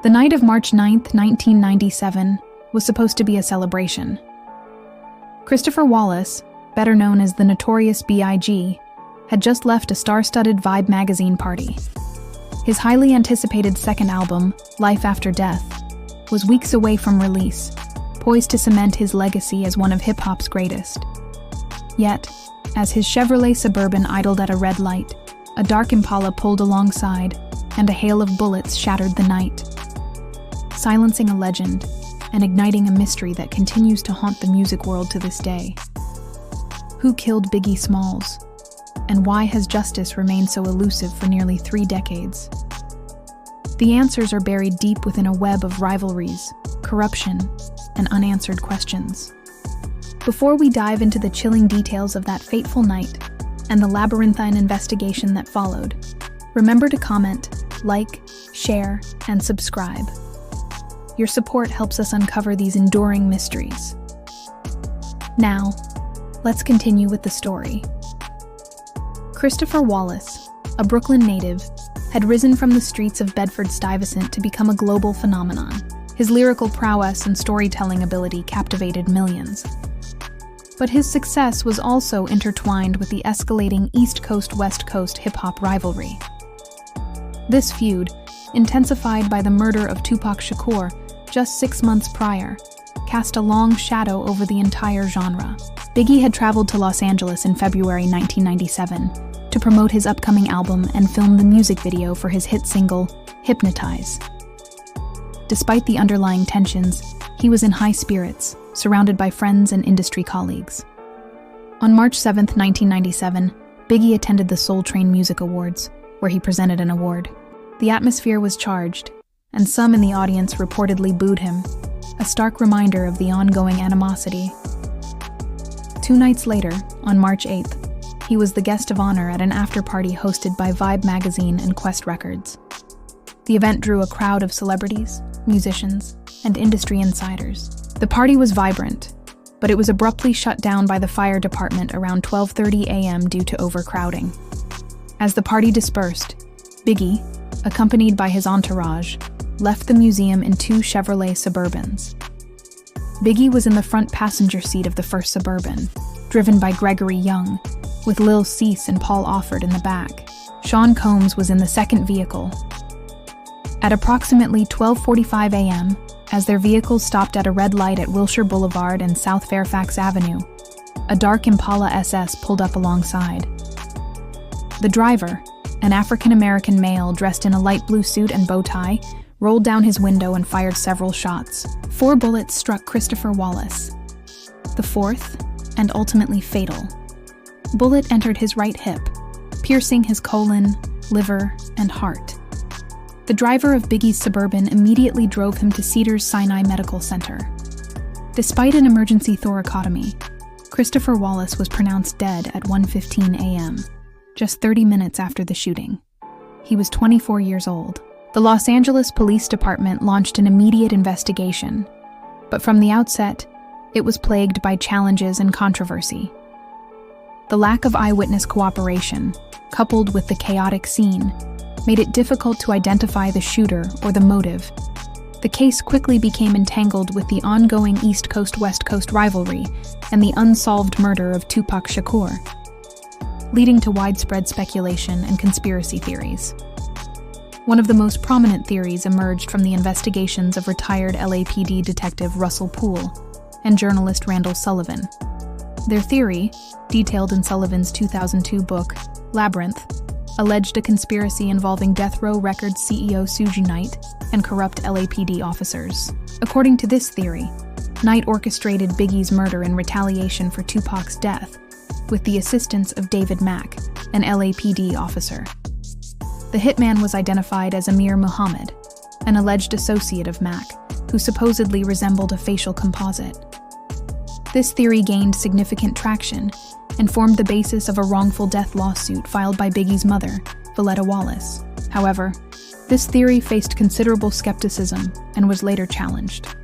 The night of March 9, 1997, was supposed to be a celebration. Christopher Wallace, better known as the Notorious B.I.G., had just left a star-studded Vibe magazine party. His highly anticipated second album, Life After Death, was weeks away from release, poised to cement his legacy as one of hip-hop's greatest. Yet, as his Chevrolet Suburban idled at a red light, a dark Impala pulled alongside, and a hail of bullets shattered the night, silencing a legend and igniting a mystery that continues to haunt the music world to this day. Who killed Biggie Smalls? And why has justice remained so elusive for nearly 3 decades? The answers are buried deep within a web of rivalries, corruption, and unanswered questions. Before we dive into the chilling details of that fateful night and the labyrinthine investigation that followed, remember to comment, like, share, and subscribe. Your support helps us uncover these enduring mysteries. Now, let's continue with the story. Christopher Wallace, a Brooklyn native, had risen from the streets of Bedford-Stuyvesant to become a global phenomenon. His lyrical prowess and storytelling ability captivated millions. But his success was also intertwined with the escalating East Coast-West Coast hip-hop rivalry. This feud, intensified by the murder of Tupac Shakur just 6 months prior, cast a long shadow over the entire genre. Biggie had traveled to Los Angeles in February 1997 to promote his upcoming album and film the music video for his hit single, Hypnotize. Despite the underlying tensions, he was in high spirits, surrounded by friends and industry colleagues. On March 7, 1997, Biggie attended the Soul Train Music Awards, where he presented an award. The atmosphere was charged, and some in the audience reportedly booed him, a stark reminder of the ongoing animosity. 2 nights later, on March 8th, he was the guest of honor at an after-party hosted by Vibe magazine and Quest Records. The event drew a crowd of celebrities, musicians, and industry insiders. The party was vibrant, but it was abruptly shut down by the fire department around 12:30 a.m. due to overcrowding. As the party dispersed, Biggie, accompanied by his entourage, left the museum in 2 Chevrolet Suburbans. Biggie was in the front passenger seat of the first Suburban, driven by Gregory Young, with Lil Cease and Paul Offord in the back. Sean Combs was in the second vehicle. At approximately 12:45 a.m., as their vehicles stopped at a red light at Wilshire Boulevard and South Fairfax Avenue, a dark Impala SS pulled up alongside. The driver, an African-American male dressed in a light blue suit and bow tie, rolled down his window and fired several shots. 4 bullets struck Christopher Wallace. The 4th, and ultimately fatal, bullet entered his right hip, piercing his colon, liver, and heart. The driver of Biggie's Suburban immediately drove him to Cedars-Sinai Medical Center. Despite an emergency thoracotomy, Christopher Wallace was pronounced dead at 1:15 a.m., just 30 minutes after the shooting. He was 24 years old. The Los Angeles Police Department launched an immediate investigation, but from the outset, it was plagued by challenges and controversy. The lack of eyewitness cooperation, coupled with the chaotic scene, made it difficult to identify the shooter or the motive. The case quickly became entangled with the ongoing East Coast-West Coast rivalry and the unsolved murder of Tupac Shakur, leading to widespread speculation and conspiracy theories. One of the most prominent theories emerged from the investigations of retired LAPD detective Russell Poole and journalist Randall Sullivan. Their theory, detailed in Sullivan's 2002 book, Labyrinth, alleged a conspiracy involving Death Row Records CEO Suge Knight and corrupt LAPD officers. According to this theory, Knight orchestrated Biggie's murder in retaliation for Tupac's death, with the assistance of David Mack, an LAPD officer. The hitman was identified as Amir Muhammad, an alleged associate of Mack, who supposedly resembled a facial composite. This theory gained significant traction and formed the basis of a wrongful death lawsuit filed by Biggie's mother, Valletta Wallace. However, this theory faced considerable skepticism and was later challenged.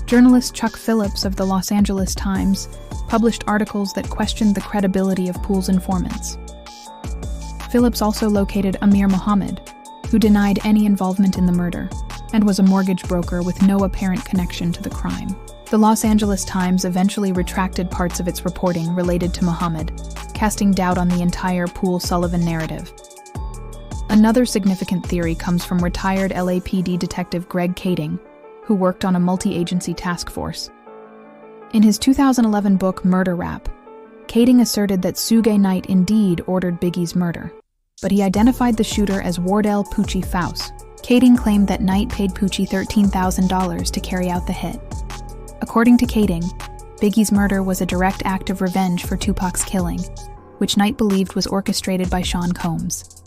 Journalist Chuck Phillips of the Los Angeles Times published articles that questioned the credibility of Poole's informants. Phillips also located Amir Muhammad, who denied any involvement in the murder. and was a mortgage broker with no apparent connection to the crime. The Los Angeles Times eventually retracted parts of its reporting related to Muhammad, casting doubt on the entire Poole-Sullivan narrative. Another significant theory comes from retired LAPD detective Greg Kading, who worked on a multi-agency task force. In his 2011 book Murder Rap, Kading asserted that Suge Knight indeed ordered Biggie's murder, but he identified the shooter as Wardell Poochie Fouse. Kading claimed that Knight paid Poochie $13,000 to carry out the hit. According to Kading, Biggie's murder was a direct act of revenge for Tupac's killing, which Knight believed was orchestrated by Sean Combs.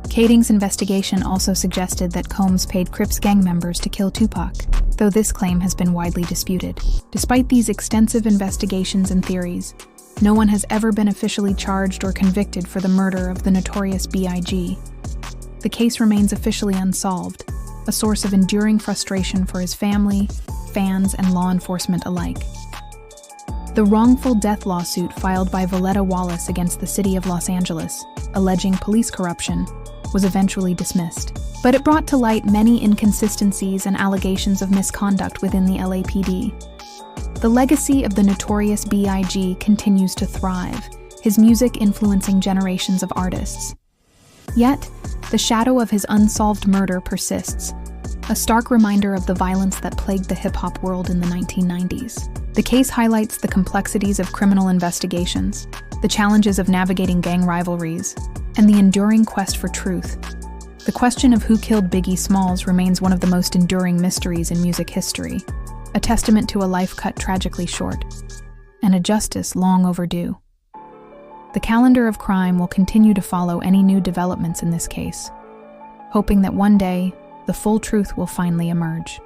Kading's investigation also suggested that Combs paid Crips gang members to kill Tupac, though this claim has been widely disputed. Despite these extensive investigations and theories, no one has ever been officially charged or convicted for the murder of the Notorious B.I.G. The case remains officially unsolved, a source of enduring frustration for his family, fans, and law enforcement alike. The wrongful death lawsuit filed by Valletta Wallace against the city of Los Angeles, alleging police corruption, was eventually dismissed. But it brought to light many inconsistencies and allegations of misconduct within the LAPD. The legacy of the Notorious B.I.G. continues to thrive, his music influencing generations of artists. Yet, the shadow of his unsolved murder persists, a stark reminder of the violence that plagued the hip-hop world in the 1990s. The case highlights the complexities of criminal investigations, the challenges of navigating gang rivalries, and the enduring quest for truth. The question of who killed Biggie Smalls remains one of the most enduring mysteries in music history, a testament to a life cut tragically short, and a justice long overdue. The calendar of crime will continue to follow any new developments in this case, hoping that one day, the full truth will finally emerge.